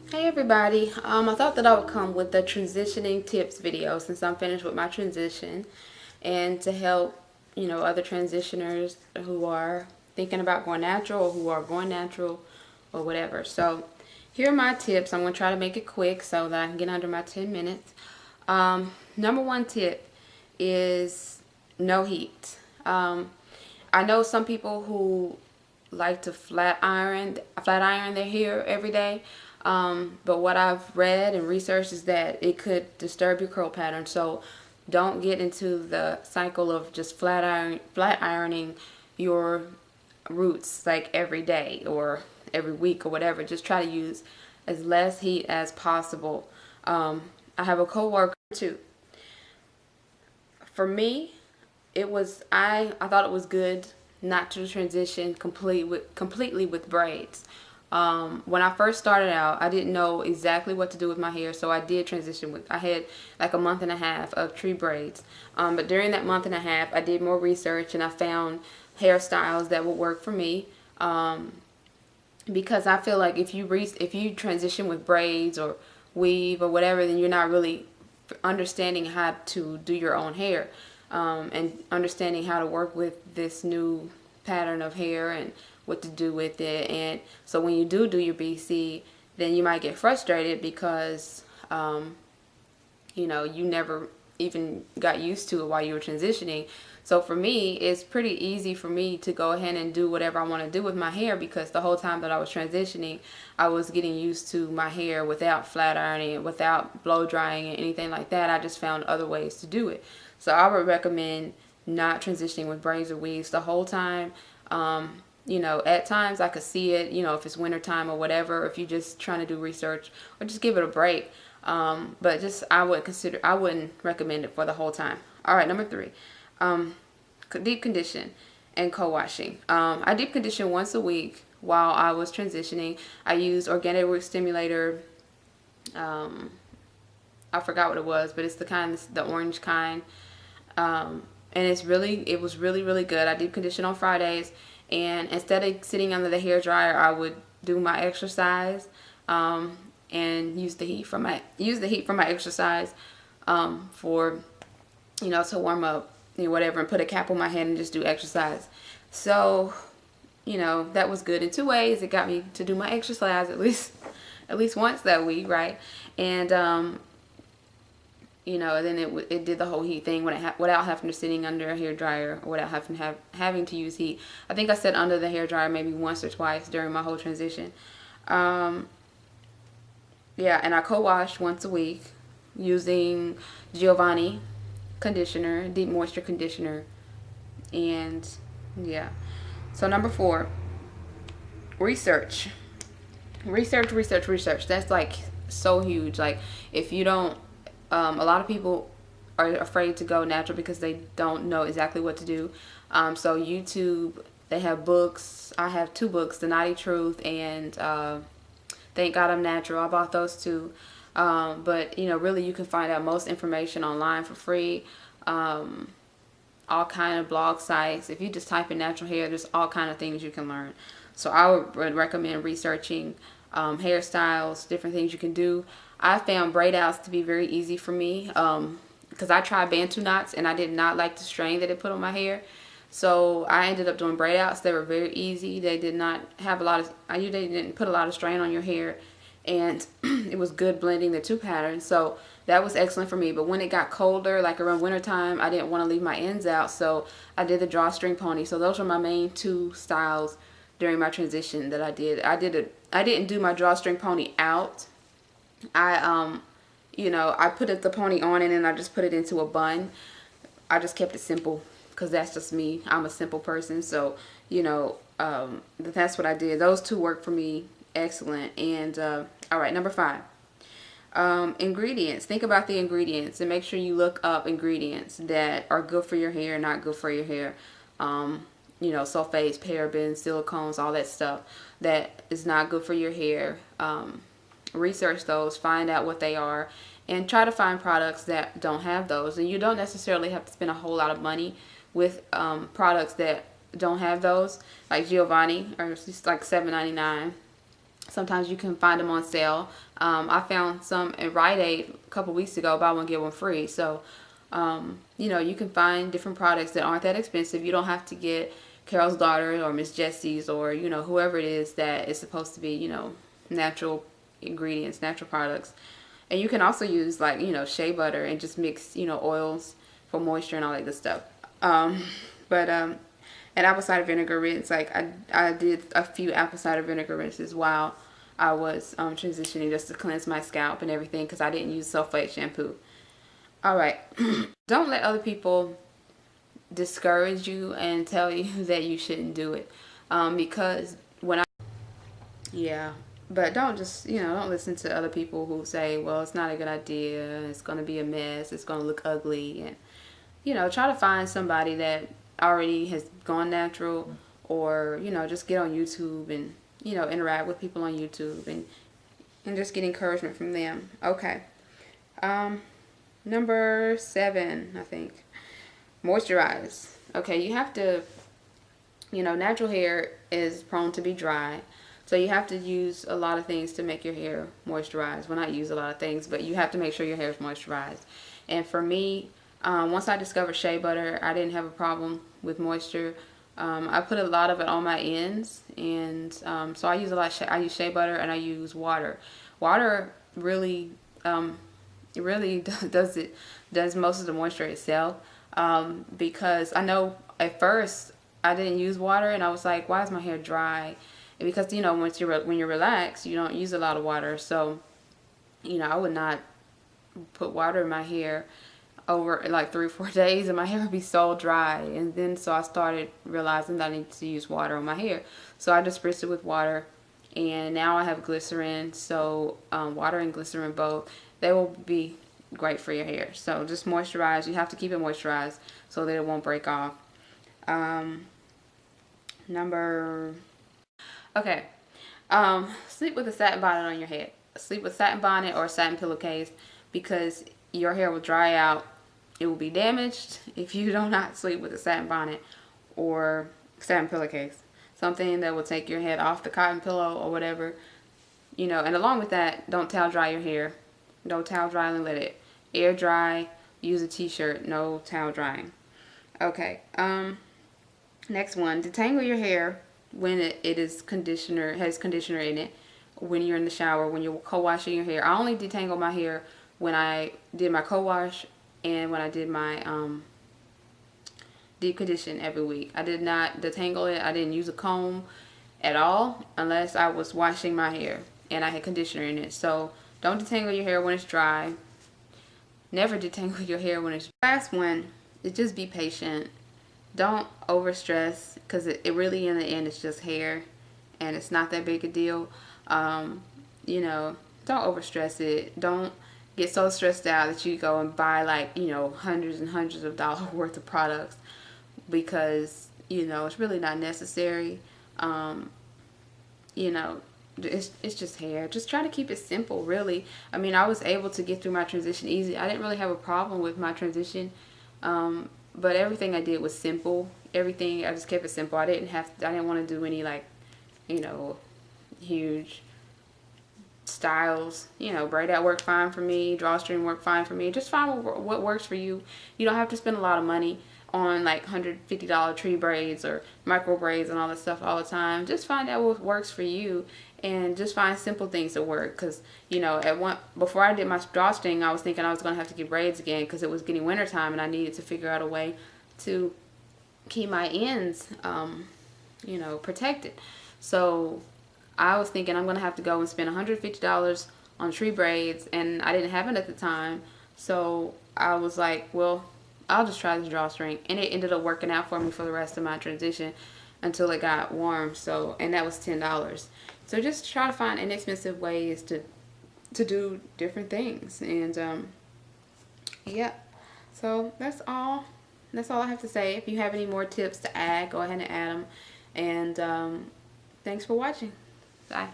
Hey everybody, I thought that I would come with the transitioning tips video since I'm finished with my transition, and to help, other transitioners who are thinking about going natural or who are going natural or whatever. So here are my tips. I'm going to try to make it quick so that I can get under my 10 minutes. Number one tip is no heat. I know some people who like to flat iron their hair every day. But what I've read and researched is that it could disturb your curl pattern. So don't get into the cycle of just flat ironing your roots like every day or every week or whatever. Just try to use as less heat as possible. I have a coworker too. For me, I thought it was good not to transition completely with braids. When I first started out, I didn't know exactly what to do with my hair, so I did transition with. I had like a month and a half of tree braids, but during that month and a half, I did more research and I found hairstyles that would work for me. Because I feel like if you transition with braids or weave or whatever, then you're not really understanding how to do your own hair, and understanding how to work with this new pattern of hair and what to do with it. And so when you do your BC, then you might get frustrated because you never even got used to it while you were transitioning. So for me, it's pretty easy for me to go ahead and do whatever I want to do with my hair, because the whole time that I was transitioning, I was getting used to my hair without flat ironing it, without blow drying it, anything like that. I just found other ways to do it. So I would recommend not transitioning with braids or weaves the whole time. At times I could see it, if it's winter time or whatever, if you're just trying to do research, or just give it a break. But just I wouldn't recommend it for the whole time. All right, number 3, deep condition and co-washing. I deep condition once a week while I was transitioning. I used organic root stimulator. I forgot what it was, but it's the orange kind. And it was really, really good. I deep condition on Fridays, and instead of sitting under the hair dryer, I would do my exercise, and use the heat from my exercise, for to warm up, whatever, and put a cap on my head and just do exercise. So that was good in two ways. It got me to do my exercise at least once that week, right? And and then it did the whole heat thing without having to sitting under a hair dryer, or without having to use heat. I think I sat under the hair dryer maybe once or twice during my whole transition. Yeah, and I co-wash once a week using Giovanni conditioner, deep moisture conditioner, and yeah. So number 4, research. Research. That's like so huge. Like, if you don't, a lot of people are afraid to go natural because they don't know exactly what to do. So YouTube, they have books. I have 2 books, The Naughty Truth and Thank God I'm Natural. I bought those 2. But really, you can find out most information online for free. All kind of blog sites. If you just type in natural hair, there's all kind of things you can learn. So I would recommend researching hairstyles, different things you can do. I found braid outs to be very easy for me, because I tried Bantu knots and I did not like the strain that it put on my hair. So I ended up doing braid outs. They were very easy. They did not have they didn't put a lot of strain on your hair, and it was good blending the 2 patterns. So that was excellent for me. But when it got colder, like around winter time, I didn't want to leave my ends out, so I did the drawstring pony. So those were my main 2 styles during my transition that I did. I didn't do my drawstring pony out. I put the pony on and then I just put it into a bun. I just kept it simple because that's just me. I'm a simple person, so that's what I did. Those 2 worked for me excellent. And all right, number 5. Ingredients. Think about the ingredients and make sure you look up ingredients that are good for your hair, not good for your hair. Sulfates, parabens, silicones, all that stuff that is not good for your hair. Research those, find out what they are, and try to find products that don't have those. And you don't necessarily have to spend a whole lot of money with products that don't have those, like Giovanni, or it's just like $7.99. Sometimes you can find them on sale. I found some at Rite Aid a couple weeks ago, buy one get one free. So you know, you can find different products that aren't that expensive. You don't have to get Carol's Daughter or Miss Jessie's, or you know, whoever it is that is supposed to be, you know, natural ingredients, natural products. And you can also use, like, you know, shea butter and just mix, you know, oils for moisture and all that good stuff. Um, but and apple cider vinegar rinse, like I did a few apple cider vinegar rinses while I was transitioning, just to cleanse my scalp and everything, because I didn't use sulfate shampoo. All right. Don't let other people discourage you and tell you that you shouldn't do it. Because when I, yeah, but don't just, you know, don't listen to other people who say, well, it's not a good idea, it's going to be a mess, it's going to look ugly. And, you know, try to find somebody that already has gone natural, or, you know, just get on YouTube and, you know, interact with people on YouTube and just get encouragement from them. Okay. Number 7, I think. Moisturize. Okay, you have to, you know, natural hair is prone to be dry. So you have to use a lot of things to make your hair moisturize. Well, not use a lot of things, but you have to make sure your hair is moisturized. And for me, once I discovered shea butter, I didn't have a problem with moisture. I put a lot of it on my ends, and so I use a lot. I use shea butter and I use water. Water really, it really does most of the moisture itself. Because I know at first I didn't use water, and I was like, why is my hair dry? And because, you know, when you're relaxed, you don't use a lot of water. So, you know, I would not put water in my hair over like 3 or 4 days, and my hair would be so dry. And then so I started realizing that I need to use water on my hair. So I just spritzed it with water, and now I have glycerin. So water and glycerin both, they will be great for your hair. So just moisturize. You have to keep it moisturized so that it won't break off. Okay. Sleep with a satin bonnet on your head. Sleep with satin bonnet or a satin pillowcase, because your hair will dry out. It will be damaged if you do not sleep with a satin bonnet or satin pillowcase. Something that will take your head off the cotton pillow or whatever. You know, and along with that, don't towel dry your hair. Don't towel dry and let it air dry. Use a t-shirt. No towel drying. Okay. Next one. Detangle your hair when it is conditioner, has conditioner in it. When you're in the shower, when you're co-washing your hair. I only detangle my hair when I did my co-wash and when I did my deep condition every week. I did not detangle it. I didn't use a comb at all unless I was washing my hair and I had conditioner in it. So don't detangle your hair when it's dry. Never detangle your hair when it's dry. Last one is just be patient. Don't overstress, because it really, in the end, it's just hair and it's not that big a deal. You know, don't overstress it. Don't get so stressed out that you go and buy, like, you know, hundreds and hundreds of dollars worth of products, because, you know, it's really not necessary. You know, it's just hair. Just try to keep it simple, really. I mean, I was able to get through my transition easy. I didn't really have a problem with my transition, but everything I did was simple. Everything, I just kept it simple. I didn't want to do any, like, you know, huge styles. You know, braid out worked fine for me. Drawstring worked fine for me. Just find what works for you. You don't have to spend a lot of money on like $150 tree braids or micro braids and all that stuff all the time. Just find out what works for you, and just find simple things that work. Because, you know, before I did my drawstring, I was thinking I was going to have to get braids again, because it was getting wintertime and I needed to figure out a way to keep my ends, you know, protected. So I was thinking I'm going to have to go and spend $150 on tree braids, and I didn't have it at the time. So I was like, well, I'll just try this drawstring, and it ended up working out for me for the rest of my transition until it got warm. So, and that was $10. So just try to find inexpensive ways to do different things. And yeah, so that's all I have to say. If you have any more tips to add, go ahead and add them. And thanks for watching. Bye.